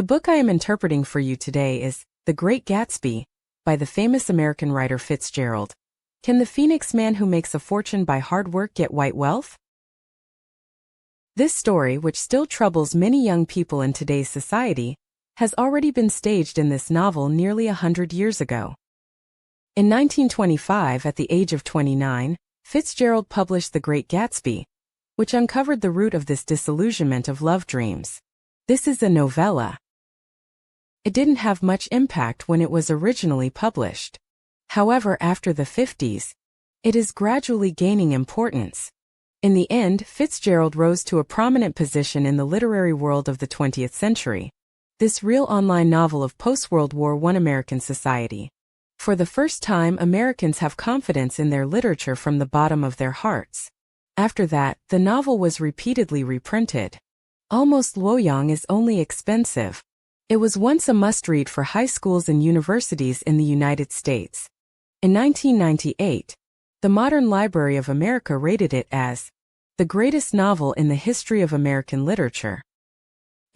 The book I am interpreting for you today is The Great Gatsby by the famous American writer Fitzgerald. Can the Phoenix man who makes a fortune by hard work get white wealth? This story, which still troubles many young people in today's society, has already been staged in this novel nearly 100 years ago. In 1925, at the age of 29, Fitzgerald published The Great Gatsby, which uncovered the root of this disillusionment of love dreams. This is a novella. It didn't have much impact when it was originally published. However, after the 50s, it is gradually gaining importance. In the end, Fitzgerald rose to a prominent position in the literary world of the 20th century. This real online novel of post-World War I American society. For the first time, Americans have confidence in their literature from the bottom of their hearts. After that, the novel was repeatedly reprinted. Almost Luoyang is only expensive. It was once a must-read for high schools and universities in the United States. In 1998, the Modern Library of America rated it as the greatest novel in the history of American literature.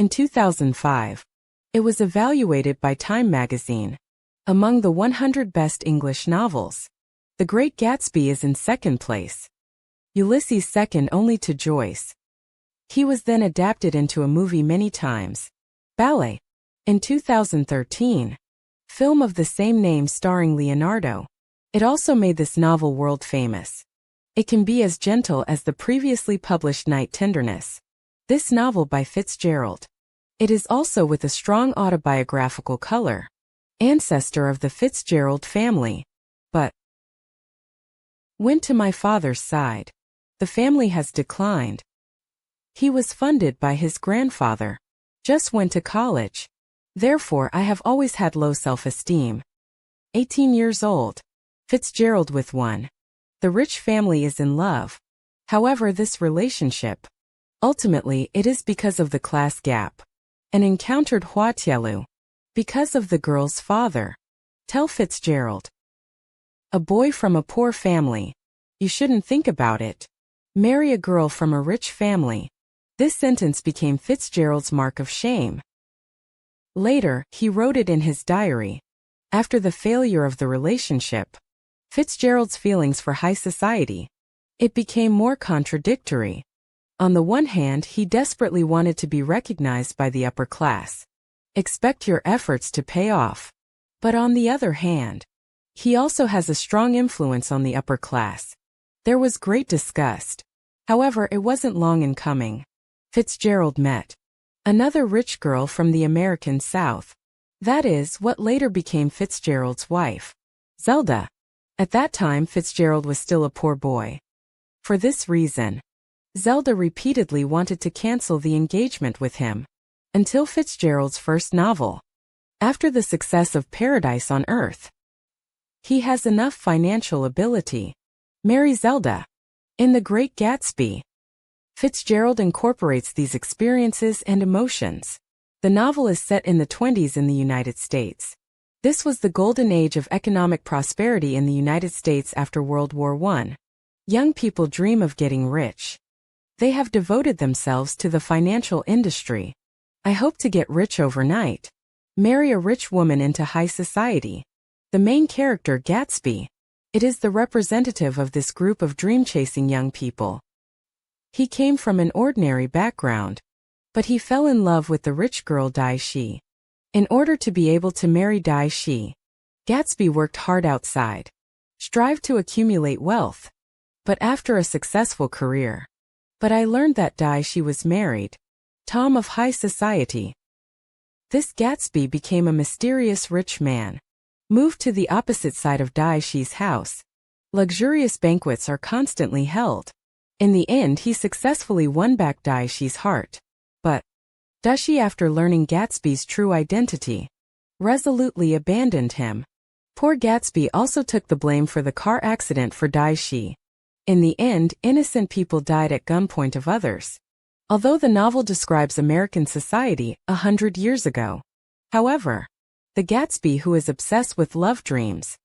In 2005, it was evaluated by Time magazine among the 100 best English novels. The Great Gatsby is in second place. Ulysses second only to Joyce. He was then adapted into a movie many times. Ballet. In 2013, film of the same name starring Leonardo. It also made this novel world famous. It can be as gentle as the previously published Night Tenderness. This novel by Fitzgerald. It is also with a strong autobiographical color. Ancestor of the Fitzgerald family. But went to my father's side. The family has declined. He was funded by his grandfather. Just went to college. Therefore, I have always had low self-esteem. 18 years old. Fitzgerald with one. The rich family is in love. However, this relationship. Ultimately, it is because of the class gap. And encountered Hua Tielu. Because of the girl's father. Tell Fitzgerald. A boy from a poor family. You shouldn't think about it. Marry a girl from a rich family. This sentence became Fitzgerald's mark of shame. Later, he wrote it in his diary. After the failure of the relationship, Fitzgerald's feelings for high society, it became more contradictory. On the one hand, he desperately wanted to be recognized by the upper class. Expect your efforts to pay off. But on the other hand, he also has a strong influence on the upper class. There was great disgust. However, it wasn't long in coming. Fitzgerald met another rich girl from the American South. That is, what later became Fitzgerald's wife, Zelda. At that time, Fitzgerald was still a poor boy. For this reason, Zelda repeatedly wanted to cancel the engagement with him. Until Fitzgerald's first novel. After the success of Paradise on Earth, he has enough financial ability. Marry Zelda. In The Great Gatsby, Fitzgerald incorporates these experiences and emotions. The novel is set in the 20s in the United States. This was the golden age of economic prosperity in the United States after World War I. Young people dream of getting rich. They have devoted themselves to the financial industry. I hope to get rich overnight. Marry a rich woman into high society. The main character, Gatsby. It is the representative of this group of dream-chasing young people. He came from an ordinary background, but he fell in love with the rich girl Dai Shi. In order to be able to marry Dai Shi, Gatsby worked hard outside, strived to accumulate wealth, but after a successful career. But I learned that Dai Shi was married. Tom of high society. This Gatsby became a mysterious rich man. Moved to the opposite side of Dai Shi's house. Luxurious banquets are constantly held. In the end, he successfully won back Dai Shi's heart. But Dai Shi, after learning Gatsby's true identity, resolutely abandoned him. Poor Gatsby also took the blame for the car accident for Dai Shi. In the end, innocent people died at gunpoint of others. Although the novel describes American society 100 years ago. However, the Gatsby who is obsessed with love dreams.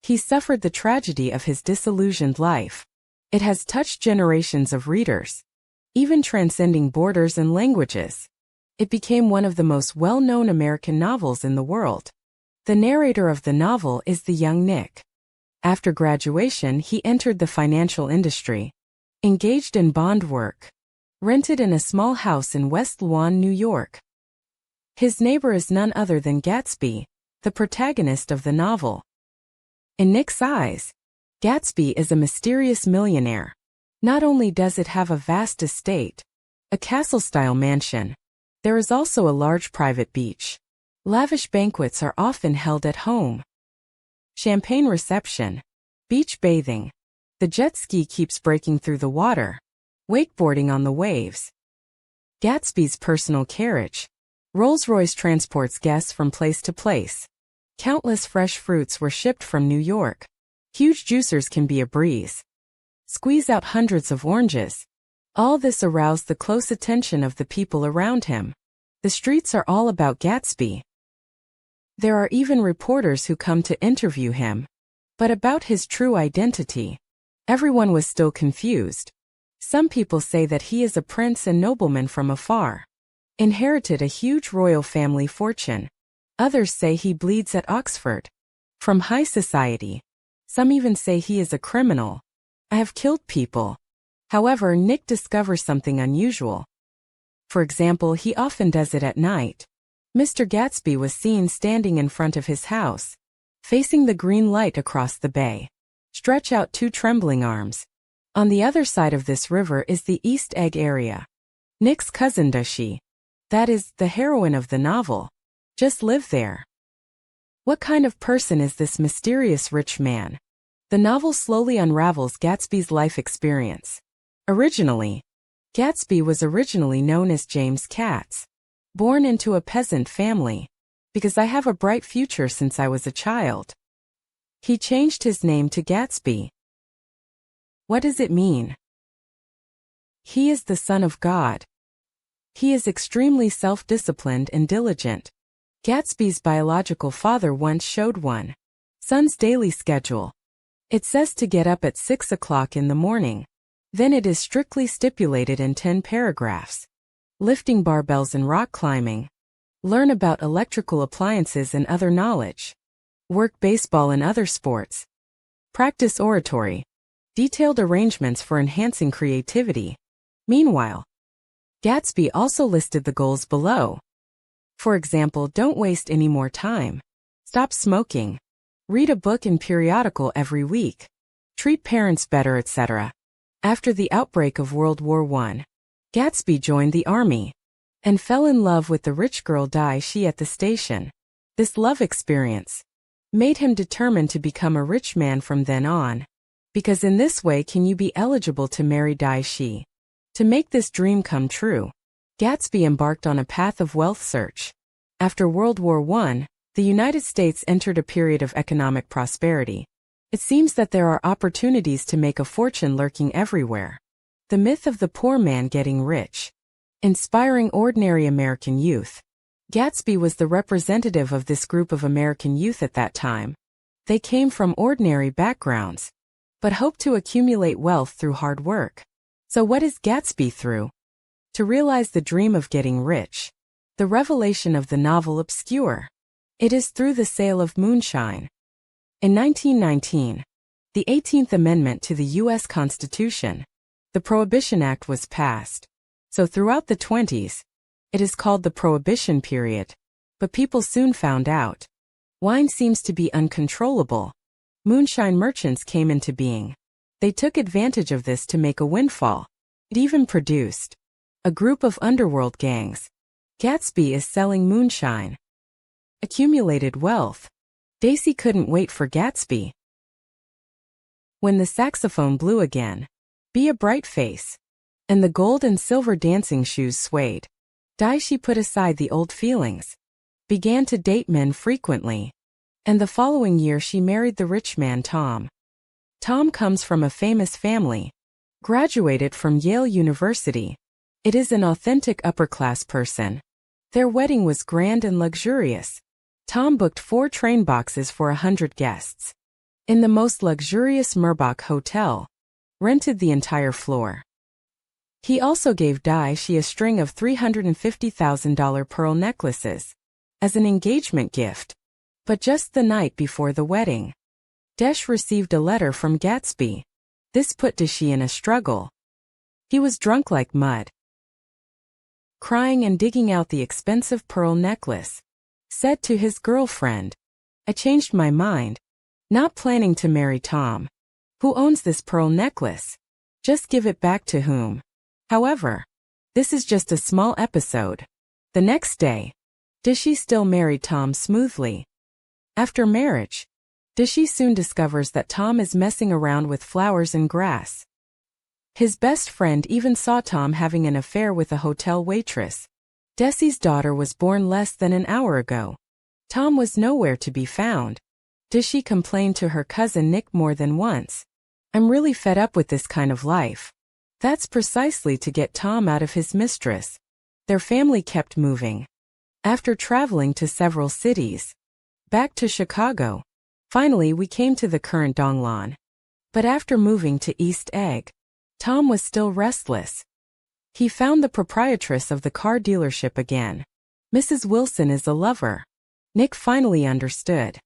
He suffered the tragedy of his disillusioned life. It has touched generations of readers, even transcending borders and languages. It became one of the most well-known American novels in the world. The narrator of the novel is the young Nick. After graduation, he entered the financial industry, engaged in bond work, rented in a small house in West Lawn, New York. His neighbor is none other than Gatsby, the protagonist of the novel. In Nick's eyes, Gatsby is a mysterious millionaire. Not only does it have a vast estate, a castle-style mansion, there is also a large private beach. Lavish banquets are often held at home. Champagne reception, beach bathing. The jet ski keeps breaking through the water, wakeboarding on the waves. Gatsby's personal carriage. Rolls-Royce transports guests from place to place. Countless fresh fruits were shipped from New York. Huge juicers can be a breeze. Squeeze out hundreds of oranges. All this aroused the close attention of the people around him. The streets are all about Gatsby. There are even reporters who come to interview him. But about his true identity, everyone was still confused. Some people say that he is a prince and nobleman from afar, inherited a huge royal family fortune. Others say he bleeds at Oxford, from high society. Some even say he is a criminal. I have killed people. However, Nick discovers something unusual. For example, he often does it at night. Mr. Gatsby was seen standing in front of his house, facing the green light across the bay. Stretch out two trembling arms. On the other side of this river is the East Egg area. Nick's cousin Dashi, that is, the heroine of the novel, just lived there. What kind of person is this mysterious rich man? The novel slowly unravels Gatsby's life experience. Gatsby was originally known as James Katz, born into a peasant family. Because I have a bright future since I was a child. He changed his name to Gatsby. What does it mean? He is the son of God. He is extremely self-disciplined and diligent. Gatsby's biological father once showed one son's daily schedule. It says to get up at 6 o'clock in the morning. Then it is strictly stipulated in 10 paragraphs. Lifting barbells and rock climbing. Learn about electrical appliances and other knowledge. Work baseball and other sports. Practice oratory. Detailed arrangements for enhancing creativity. Meanwhile, Gatsby also listed the goals below. For example, don't waste any more time. Stop smoking. Read a book and periodical every week. Treat parents better, etc. After the outbreak of World War I, Gatsby joined the army and fell in love with the rich girl Dashi at the station. This love experience made him determined to become a rich man from then on, because in this way can you be eligible to marry Dashi. To make this dream come true, Gatsby embarked on a path of wealth search. After World War I, the United States entered a period of economic prosperity. It seems that there are opportunities to make a fortune lurking everywhere. The myth of the poor man getting rich. Inspiring ordinary American youth. Gatsby was the representative of this group of American youth at that time. They came from ordinary backgrounds, but hoped to accumulate wealth through hard work. So what is Gatsby through? To realize the dream of getting rich. The revelation of the novel obscure. It is through the sale of moonshine. In 1919, the 18th Amendment to the U.S. Constitution, the Prohibition Act, was passed. So throughout the 20s, it is called the Prohibition period. But people soon found out. Wine seems to be uncontrollable. Moonshine merchants came into being. They took advantage of this to make a windfall. It even produced a group of underworld gangs. Gatsby is selling moonshine. Accumulated wealth. Daisy couldn't wait for Gatsby. When the saxophone blew again, be a bright face, and the gold and silver dancing shoes swayed, Daisy put aside the old feelings, began to date men frequently, and the following year she married the rich man Tom. Tom comes from a famous family, graduated from Yale University. It is an authentic upper-class person. Their wedding was grand and luxurious. Tom booked 4 train boxes for 100 guests. In the most luxurious Merbach hotel. Rented the entire floor. He also gave Dashi a string of $350,000 pearl necklaces as an engagement gift. But just the night before the wedding, Dash received a letter from Gatsby. This put Dashi in a struggle. He was drunk like mud, crying and digging out the expensive pearl necklace. Said to his girlfriend, "I changed my mind. Not planning to marry Tom. Who owns this pearl necklace? Just give it back to whom?" However, this is just a small episode. The next day, Dashi still married Tom smoothly. After marriage, Dashi soon discovers that Tom is messing around with flowers and grass. His best friend even saw Tom having an affair with a hotel waitress. Dashi's daughter was born less than an hour ago. Tom was nowhere to be found. Dashi complained to her cousin Nick more than once. "I'm really fed up with this kind of life." That's precisely to get Tom out of his mistress. Their family kept moving. After traveling to several cities, back to Chicago, finally we came to the current Donglan. But after moving to East Egg, Tom was still restless. He found the proprietress of the car dealership again. Mrs. Wilson is a lover. Nick finally understood.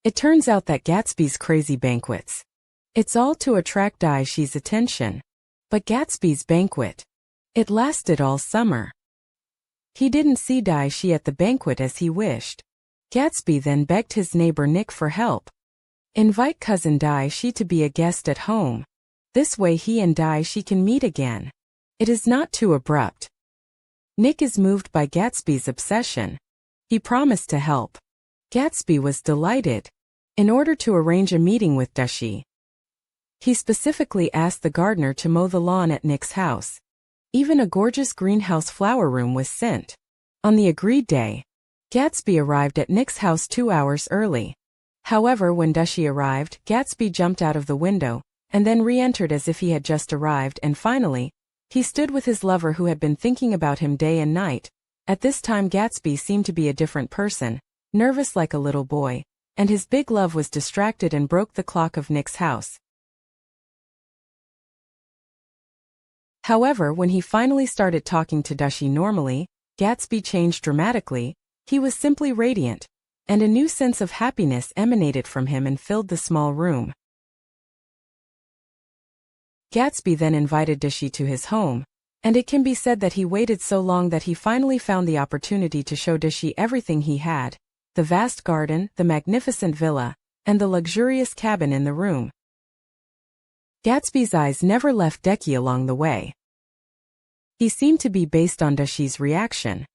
It turns out that Gatsby's crazy banquets. It's all to attract Dashi's attention. But Gatsby's banquet, it lasted all summer. He didn't see Dashi at the banquet as he wished. Gatsby then begged his neighbor Nick for help. "Invite cousin Dashi to be a guest at home. This way he and Dashi can meet again. It is not too abrupt." Nick is moved by Gatsby's obsession. He promised to help. Gatsby was delighted. In order to arrange a meeting with Dashi, he specifically asked the gardener to mow the lawn at Nick's house. Even a gorgeous greenhouse flower room was sent. On the agreed day, Gatsby arrived at Nick's house 2 hours early. However, when Dashi arrived, Gatsby jumped out of the window, and then re-entered as if he had just arrived, and finally, he stood with his lover who had been thinking about him day and night. At this time Gatsby seemed to be a different person, nervous like a little boy, and his big love was distracted and broke the clock of Nick's house. However, when he finally started talking to Dashi normally, Gatsby changed dramatically. He was simply radiant, and a new sense of happiness emanated from him and filled the small room. Gatsby then invited Dashi to his home, and it can be said that he waited so long that he finally found the opportunity to show Dashi everything he had: the vast garden, the magnificent villa, and the luxurious cabin in the room. Gatsby's eyes never left Dashi along the way. He seemed to be based on Dashi's reaction.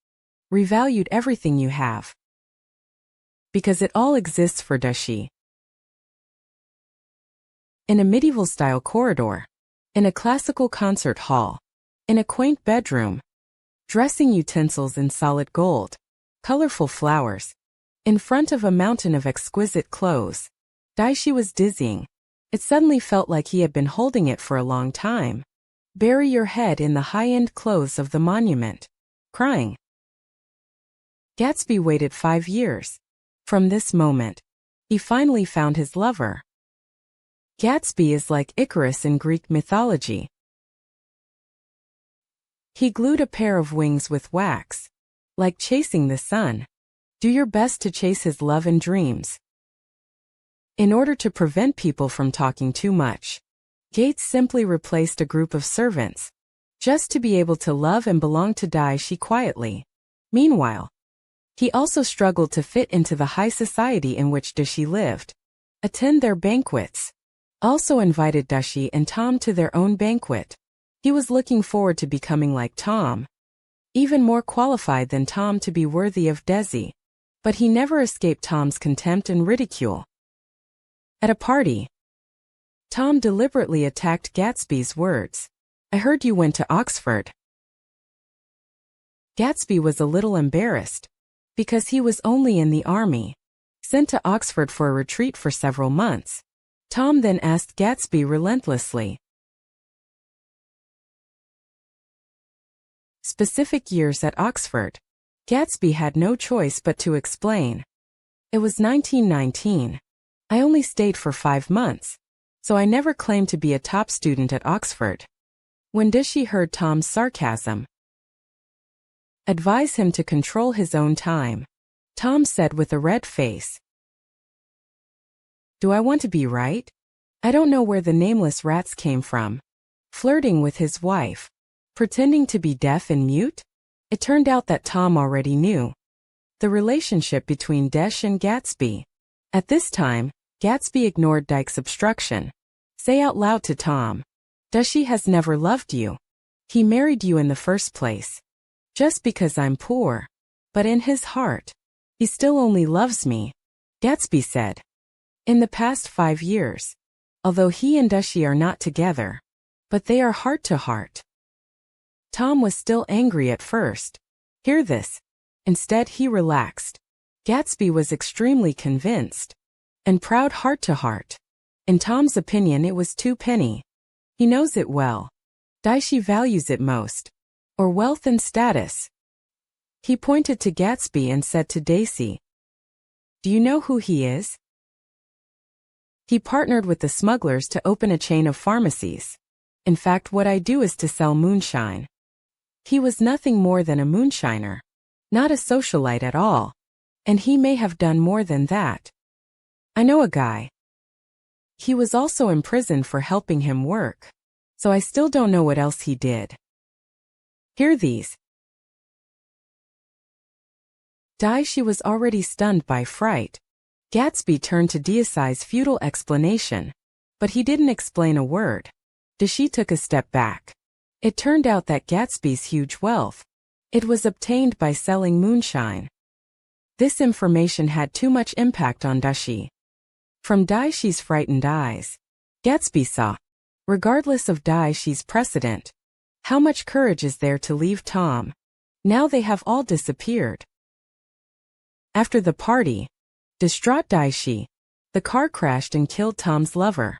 Revalued everything you have, because it all exists for Dashi. In a medieval-style corridor, in a classical concert hall, in a quaint bedroom, dressing utensils in solid gold, colorful flowers, in front of a mountain of exquisite clothes, Dashi was dizzying. It suddenly felt like he had been holding it for a long time. Bury your head in the high-end clothes of the monument. Crying. Gatsby waited 5 years. From this moment, he finally found his lover. Gatsby is like Icarus in Greek mythology. He glued a pair of wings with wax. Like chasing the sun. Do your best to chase his love and dreams. In order to prevent people from talking too much, Gates simply replaced a group of servants, just to be able to love and belong to Dashi quietly. Meanwhile, he also struggled to fit into the high society in which Dashi lived, attend their banquets, also invited Dashi and Tom to their own banquet. He was looking forward to becoming like Tom, even more qualified than Tom to be worthy of Dashi, but he never escaped Tom's contempt and ridicule. At a party, Tom deliberately attacked Gatsby's words. "I heard you went to Oxford." Gatsby was a little embarrassed, because he was only in the army, sent to Oxford for a retreat for several months. Tom then asked Gatsby relentlessly specific years at Oxford. Gatsby had no choice but to explain. "It was 1919. I only stayed for 5 months, so I never claimed to be a top student at Oxford." When Dashi heard Tom's sarcasm, advise him to control his own time, Tom said with a red face, "Do I want to be right? I don't know where the nameless rats came from. Flirting with his wife. Pretending to be deaf and mute?" It turned out that Tom already knew the relationship between Dash and Gatsby. At this time, Gatsby ignored Dyke's obstruction. Say out loud to Tom, "Dashi has never loved you. He married you in the first place. Just because I'm poor. But in his heart, he still only loves me," Gatsby said. In the past 5 years, although he and Dashi are not together, but they are heart to heart. Tom was still angry at first. Hear this. Instead he relaxed. Gatsby was extremely convinced and proud heart to heart. In Tom's opinion it was 2 penny. He knows it well. Dashi values it most. Or wealth and status. He pointed to Gatsby and said to Daisy, "Do you know who he is? He partnered with the smugglers to open a chain of pharmacies. In fact, what I do is to sell moonshine." He was nothing more than a moonshiner. Not a socialite at all. And he may have done more than that. I know a guy. He was also imprisoned for helping him work. So I still don't know what else he did. Hear these. Dashi was already stunned by fright. Gatsby turned to Daishi's futile explanation. But he didn't explain a word. Dashi took a step back. It turned out that Gatsby's huge wealth, it was obtained by selling moonshine. This information had too much impact on Dashi. From Daishi's frightened eyes, Gatsby saw, regardless of Daishi's precedent, how much courage is there to leave Tom. Now they have all disappeared. After the party, distraught Daishi, the car crashed and killed Tom's lover.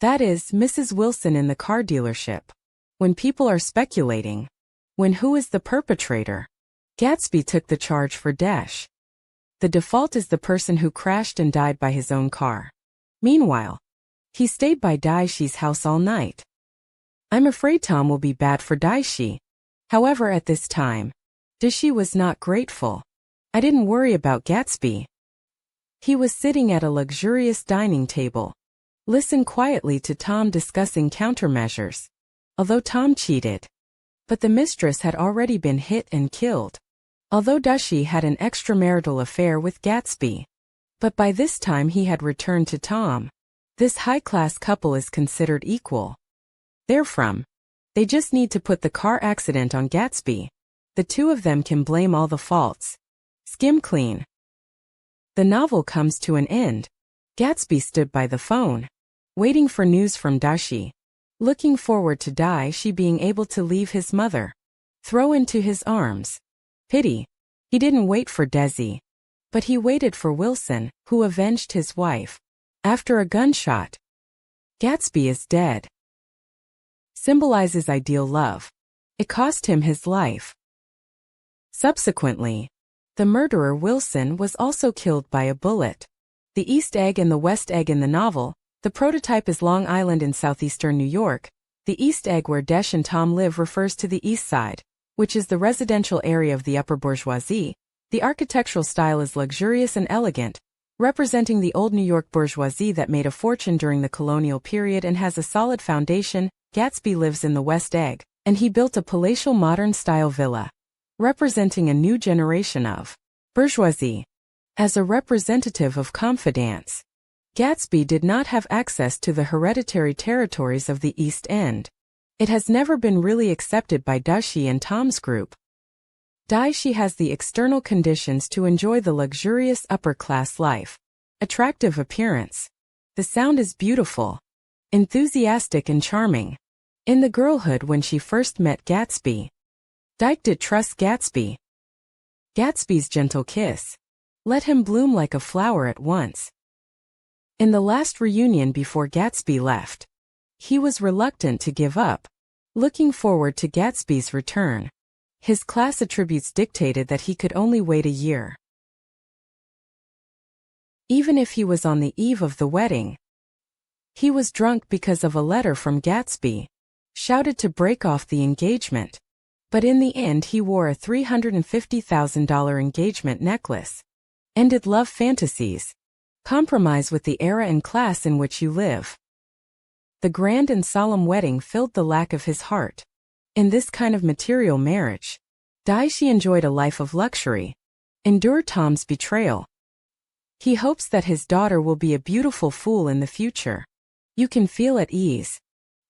That is, Mrs. Wilson in the car dealership. When people are speculating, when who is the perpetrator, Gatsby took the charge for Dash. The default is the person who crashed and died by his own car. Meanwhile, he stayed by Daishi's house all night. I'm afraid Tom will be bad for Daishi. However, at this time, Dashi was not grateful. I didn't worry about Gatsby. He was sitting at a luxurious dining table. Listen quietly to Tom discussing countermeasures. Although Tom cheated, but the mistress had already been hit and killed. Although Dashi had an extramarital affair with Gatsby, but by this time he had returned to Tom. This high-class couple is considered equal. Therefrom, they just need to put the car accident on Gatsby. The two of them can blame all the faults. Skim clean. The novel comes to an end. Gatsby stood by the phone, waiting for news from Dashi. Looking forward to Dashi being able to leave his mother, throw into his arms. Pity. He didn't wait for Desi. But he waited for Wilson, who avenged his wife. After a gunshot. Gatsby is dead. Symbolizes ideal love. It cost him his life. Subsequently, the murderer Wilson was also killed by a bullet. The East Egg and the West Egg in the novel. The prototype is Long Island in southeastern New York. The East Egg where Dash and Tom live refers to the East Side, which is the residential area of the upper bourgeoisie. The architectural style is luxurious and elegant, representing the old New York bourgeoisie that made a fortune during the colonial period and has a solid foundation. Gatsby lives in the West Egg, and he built a palatial modern-style villa, representing a new generation of bourgeoisie. As a representative of confidence, Gatsby did not have access to the hereditary territories of the East End. It has never been really accepted by Dashi and Tom's group. Dashi has the external conditions to enjoy the luxurious upper-class life. Attractive appearance. The sound is beautiful, enthusiastic and charming. In the girlhood when she first met Gatsby, Dyke did trust Gatsby. Gatsby's gentle kiss. Let him bloom like a flower at once. In the last reunion before Gatsby left, he was reluctant to give up, looking forward to Gatsby's return. His class attributes dictated that he could only wait a year. Even if he was on the eve of the wedding, he was drunk because of a letter from Gatsby. shouted to break off the engagement. But in the end he wore a $350,000 engagement necklace. Ended love fantasies. Compromise with the era and class in which you live. The grand and solemn wedding filled the lack of his heart. In this kind of material marriage, Daishi enjoyed a life of luxury. Endure Tom's betrayal. He hopes that his daughter will be a beautiful fool in the future. You can feel at ease.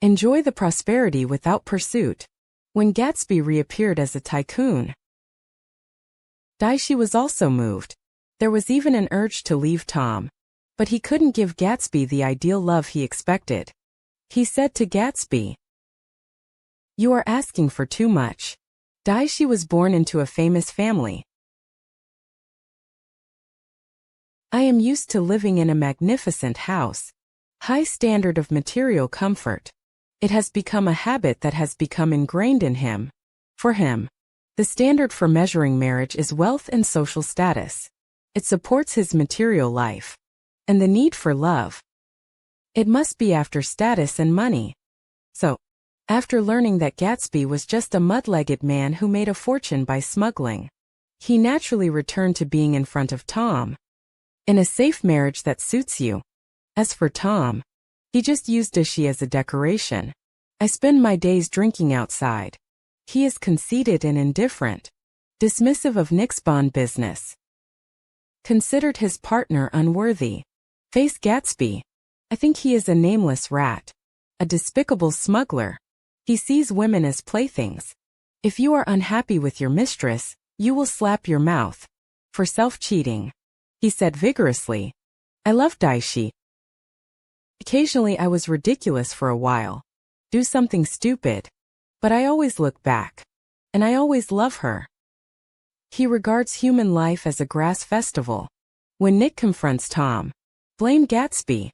Enjoy the prosperity without pursuit. When Gatsby reappeared as a tycoon, Daishi was also moved. There was even an urge to leave Tom. But he couldn't give Gatsby the ideal love he expected. He said to Gatsby, "You are asking for too much." Daishi was born into a famous family. "I am used to living in a magnificent house. High standard of material comfort. It has become a habit that has become ingrained in him." For him, the standard for measuring marriage is wealth and social status. It supports his material life. And the need for love. It must be after status and money. So, after learning that Gatsby was just a mud-legged man who made a fortune by smuggling, he naturally returned to being in front of Tom. In a safe marriage that suits you. As for Tom, he just used Daishi as a decoration. "I spend my days drinking outside." He is conceited and indifferent. Dismissive of Nick's bond business. Considered his partner unworthy. Face Gatsby. I think he is a nameless rat. A despicable smuggler. He sees women as playthings. If you are unhappy with your mistress, you will slap your mouth. For self-cheating. He said vigorously. I love Daishi. Occasionally I was ridiculous for a while. Do something stupid. But I always look back. And I always love her. He regards human life as a grass festival. When Nick confronts Tom, blame Gatsby.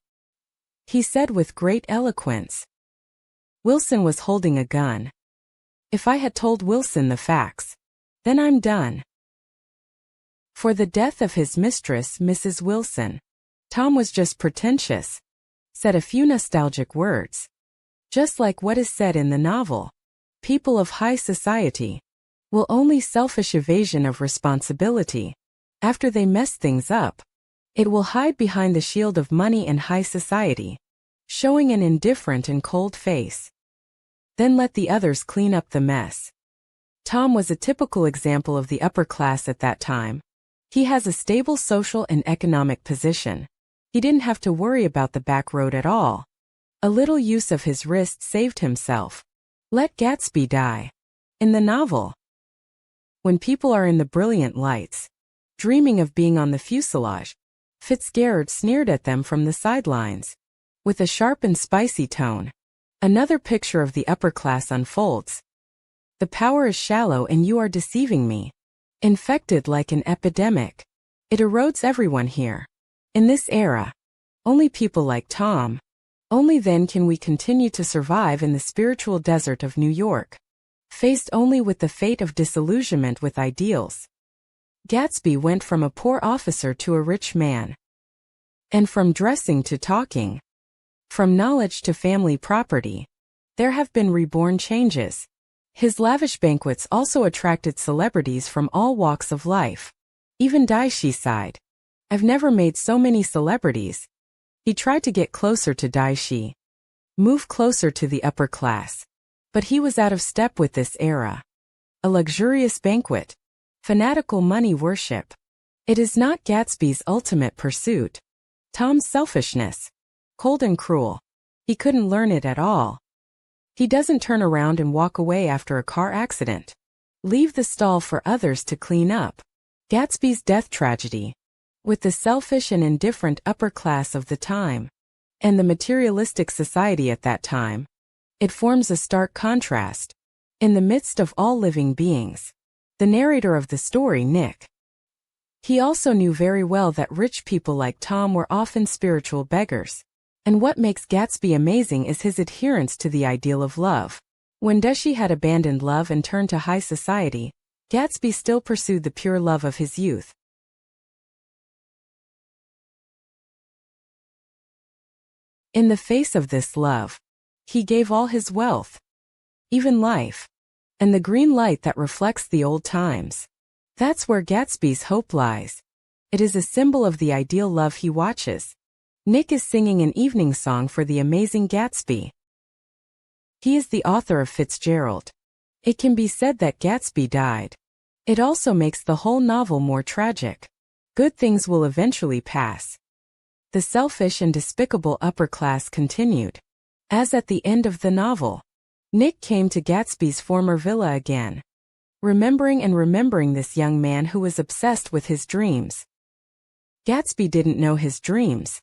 He said with great eloquence. Wilson was holding a gun. If I had told Wilson the facts, then I'm done. For the death of his mistress, Mrs. Wilson, Tom was just pretentious. Said a few nostalgic words. Just like what is said in the novel. People of high society will only selfish evasion of responsibility. After they mess things up, it will hide behind the shield of money and high society, showing an indifferent and cold face. Then let the others clean up the mess. Tom was a typical example of the upper class at that time. He has a stable social and economic position. He didn't have to worry about the back road at all. A little use of his wrist saved himself. Let Gatsby die. In the novel, when people are in the brilliant lights, dreaming of being on the fuselage, Fitzgerald sneered at them from the sidelines. With a sharp and spicy tone, another picture of the upper class unfolds. The power is shallow and you are deceiving me. Infected like an epidemic. It erodes everyone here. In this era, only people like Tom. Only then can we continue to survive in the spiritual desert of New York. Faced only with the fate of disillusionment with ideals. Gatsby went from a poor officer to a rich man. And from dressing to talking. From knowledge to family property. There have been reborn changes. His lavish banquets also attracted celebrities from all walks of life. Even Daishi sighed. I've never made so many celebrities. He tried to get closer to Daishi. Move closer to the upper class. But he was out of step with this era. A luxurious banquet. Fanatical money worship. It is not Gatsby's ultimate pursuit. Tom's selfishness. Cold and cruel. He couldn't learn it at all. He doesn't turn around and walk away after a car accident. Leave the stall for others to clean up. Gatsby's death tragedy. With the selfish and indifferent upper class of the time. And the materialistic society at that time. It forms a stark contrast. In the midst of all living beings. The narrator of the story, Nick. He also knew very well that rich people like Tom were often spiritual beggars. And what makes Gatsby amazing is his adherence to the ideal of love. When Daishi had abandoned love and turned to high society, Gatsby still pursued the pure love of his youth. In the face of this love, he gave all his wealth. even life. And the green light that reflects the old times. That's where Gatsby's hope lies. It is a symbol of the ideal love he watches. Nick is singing an evening song for the amazing Gatsby. He is the author of Fitzgerald. It can be said that Gatsby died. It also makes the whole novel more tragic. Good things will eventually pass. The selfish and despicable upper class continued. As at the end of the novel, Nick came to Gatsby's former villa again, remembering this young man who was obsessed with his dreams. Gatsby didn't know his dreams.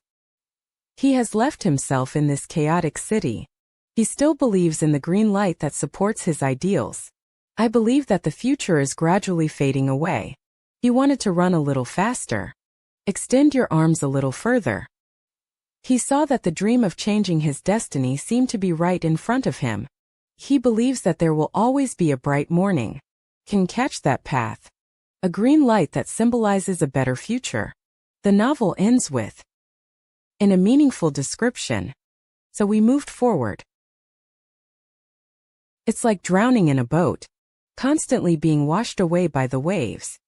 He has left himself in this chaotic city. He still believes in the green light that supports his ideals. I believe that the future is gradually fading away. He wanted to run a little faster. Extend your arms a little further. He saw that the dream of changing his destiny seemed to be right in front of him. He believes that there will always be a bright morning. Can catch that path. A green light that symbolizes a better future. The novel ends with, in a meaningful description. So we moved forward. It's like drowning in a boat, constantly being washed away by the waves.